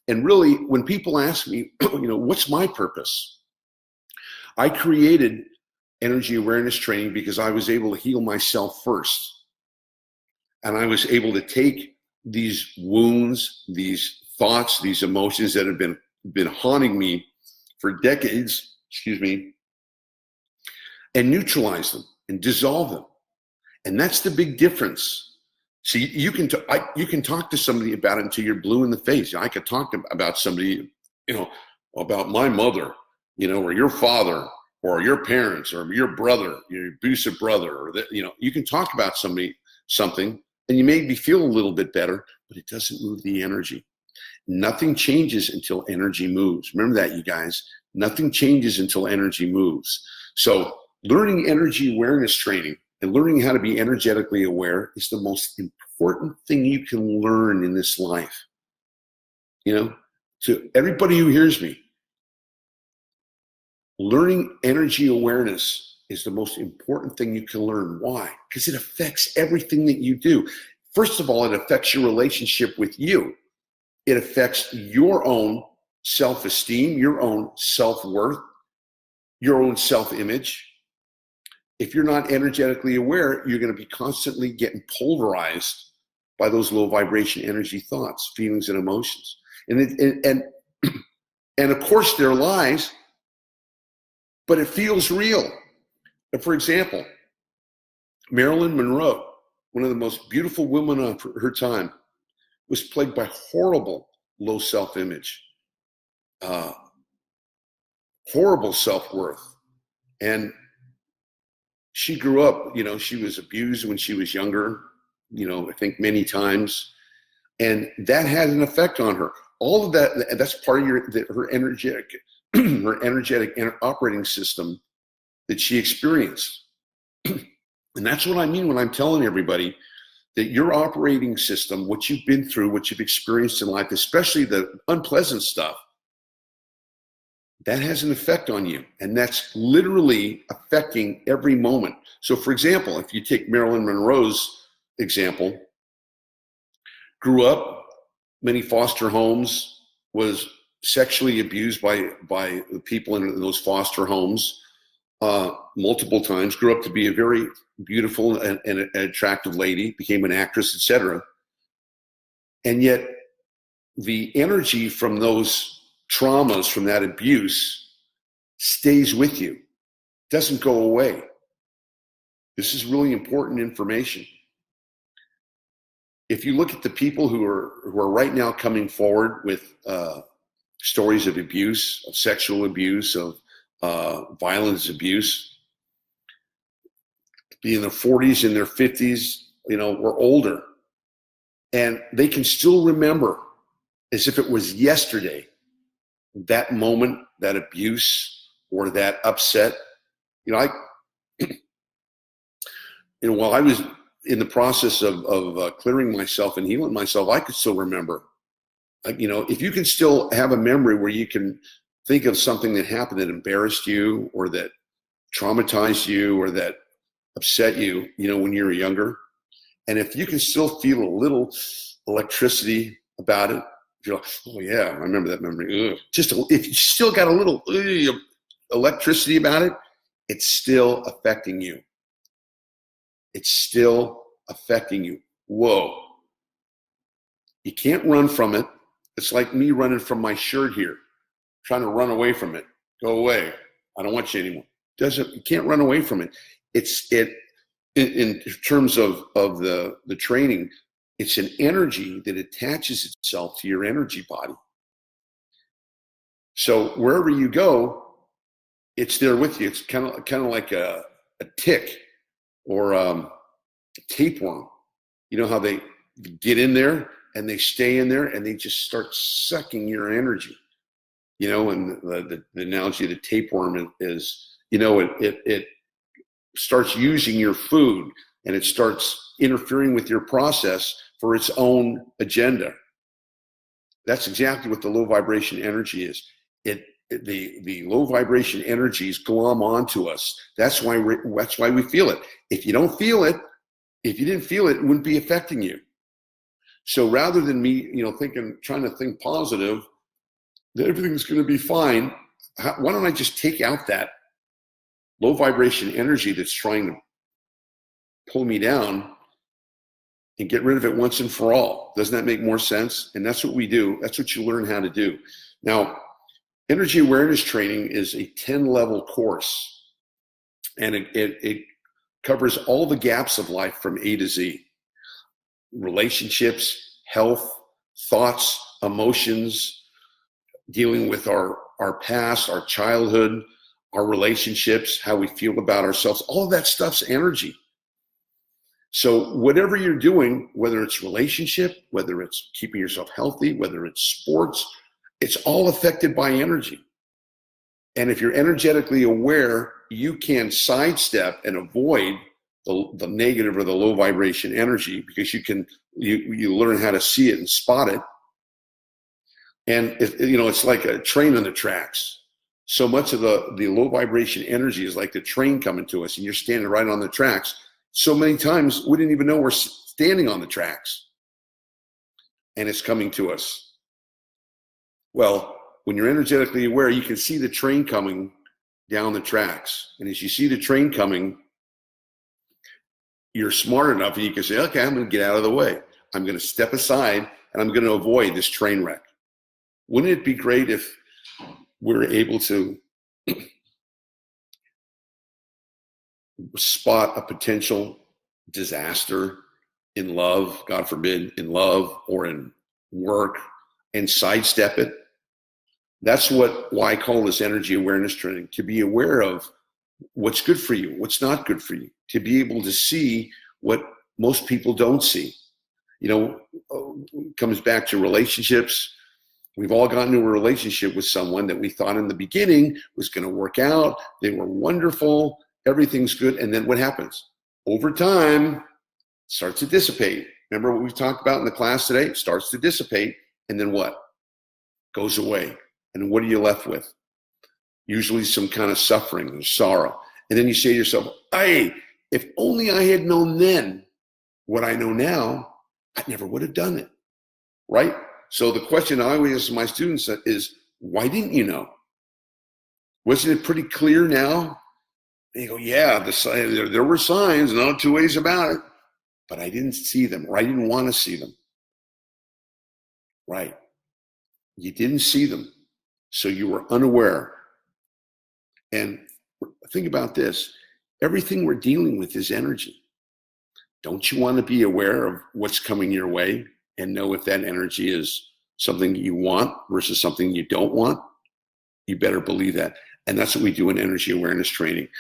And really, when people ask me, what's my purpose? I created energy awareness training because I was able to heal myself first. And I was able to take these wounds, these thoughts, these emotions that have been haunting me for decades, and neutralize them and dissolve them. And that's the big difference. See, you can talk to somebody about it until you're blue in the face. I could talk about somebody, about my mother, or your father, or your parents, or your brother, your abusive brother, or that, you can talk about something, and you maybe feel a little bit better, but it doesn't move the energy. Nothing changes until energy moves. Remember that, you guys. Nothing changes until energy moves. So learning energy awareness training and learning how to be energetically aware is the most important thing you can learn in this life. To everybody who hears me, learning energy awareness is the most important thing you can learn. Why? Because it affects everything that you do. First of all, it affects your relationship with you. It affects your own self-esteem, your own self-worth, your own self-image. If you're not energetically aware, you're going to be constantly getting pulverized by those low vibration energy thoughts, feelings, and emotions. And of course, they're lies, but it feels real. For example, Marilyn Monroe, one of the most beautiful women of her time, was plagued by horrible low self-image, horrible self-worth. And she grew up, she was abused when she was younger, I think many times. And that had an effect on her. All of that's part of her energetic operating system that she experienced. And that's what I mean when I'm telling everybody that your operating system, what you've been through, what you've experienced in life, especially the unpleasant stuff, that has an effect on you. And that's literally affecting every moment. So for example, if you take Marilyn Monroe's example, grew up, many foster homes, was sexually abused by the people in those foster homes multiple times, grew up to be a very beautiful and attractive lady, became an actress, etc. And yet the energy from those traumas, from that abuse, stays with you, doesn't go away. This is really important information. If you look at the people who are right now coming forward with stories of abuse, of sexual abuse, of violence abuse, be in their 40s, in their 50s, or older, and they can still remember as if it was yesterday, that moment, that abuse or that upset. While I was in the process of clearing myself and healing myself, I could still remember. If you can still have a memory where you can think of something that happened that embarrassed you or that traumatized you or that upset you, when you were younger, and if you can still feel a little electricity about it, you're like, oh yeah, I remember that memory. Ugh. If you still got a little electricity about it, it's still affecting you. It's still affecting you. Whoa. You can't run from it. It's like me running from my shirt here, trying to run away from it. Go away. I don't want you anymore. You can't run away from it. In terms of the training, it's an energy that attaches itself to your energy body. So wherever you go, it's there with you. It's kind of like a tick or a tapeworm. You know how they get in there and they stay in there and they just start sucking your energy. And the analogy of the tapeworm is, it starts using your food and it starts interfering with your process for its own agenda. That's exactly what the low vibration energy is. The low vibration energies glom onto us. That's why we feel it. If you don't feel it, if you didn't feel it, it wouldn't be affecting you. So rather than me, trying to think positive, that everything's going to be fine, why don't I just take out that low vibration energy that's trying to pull me down and get rid of it once and for all? Doesn't that make more sense? And that's what we do. That's what you learn how to do. Now, energy awareness training is a 10-level course, and it covers all the gaps of life from A to Z. Relationships, health, thoughts, emotions, dealing with our past, our childhood, our relationships, how we feel about ourselves, all of that stuff's energy. So whatever you're doing, whether it's relationship, whether it's keeping yourself healthy, whether it's sports, it's all affected by energy. And if you're energetically aware, you can sidestep and avoid the negative or the low vibration energy, because you learn how to see it and spot it. And it's like a train on the tracks. So much of the low vibration energy is like the train coming to us, and you're standing right on the tracks. So many times we didn't even know we're standing on the tracks, and it's coming to us. Well, when you're energetically aware, you can see the train coming down the tracks. And as you see the train coming, you're smart enough and you can say, okay, I'm going to get out of the way. I'm going to step aside and I'm going to avoid this train wreck. Wouldn't it be great if we're able to spot a potential disaster in love, God forbid, in love or in work, and sidestep it? That's why I call this energy awareness training, to be aware of what's good for you, what's not good for you, to be able to see what most people don't see. Comes back to relationships. We've all gotten into a relationship with someone that we thought in the beginning was going to work out. They were wonderful. Everything's good. And then what happens? Over time, it starts to dissipate. Remember what we talked about in the class today? It starts to dissipate. And then what? Goes away. And what are you left with? Usually some kind of suffering and sorrow. And then you say to yourself, hey, if only I had known then what I know now, I never would have done it, right? So the question I always ask my students is, why didn't you know? Wasn't it pretty clear now? And you go, yeah, there were signs, no two ways about it, but I didn't see them, or I didn't want to see them, right? You didn't see them, so you were unaware. And think about this. Everything we're dealing with is energy. Don't you want to be aware of what's coming your way and know if that energy is something you want versus something you don't want? You better believe that. And that's what we do in energy awareness training.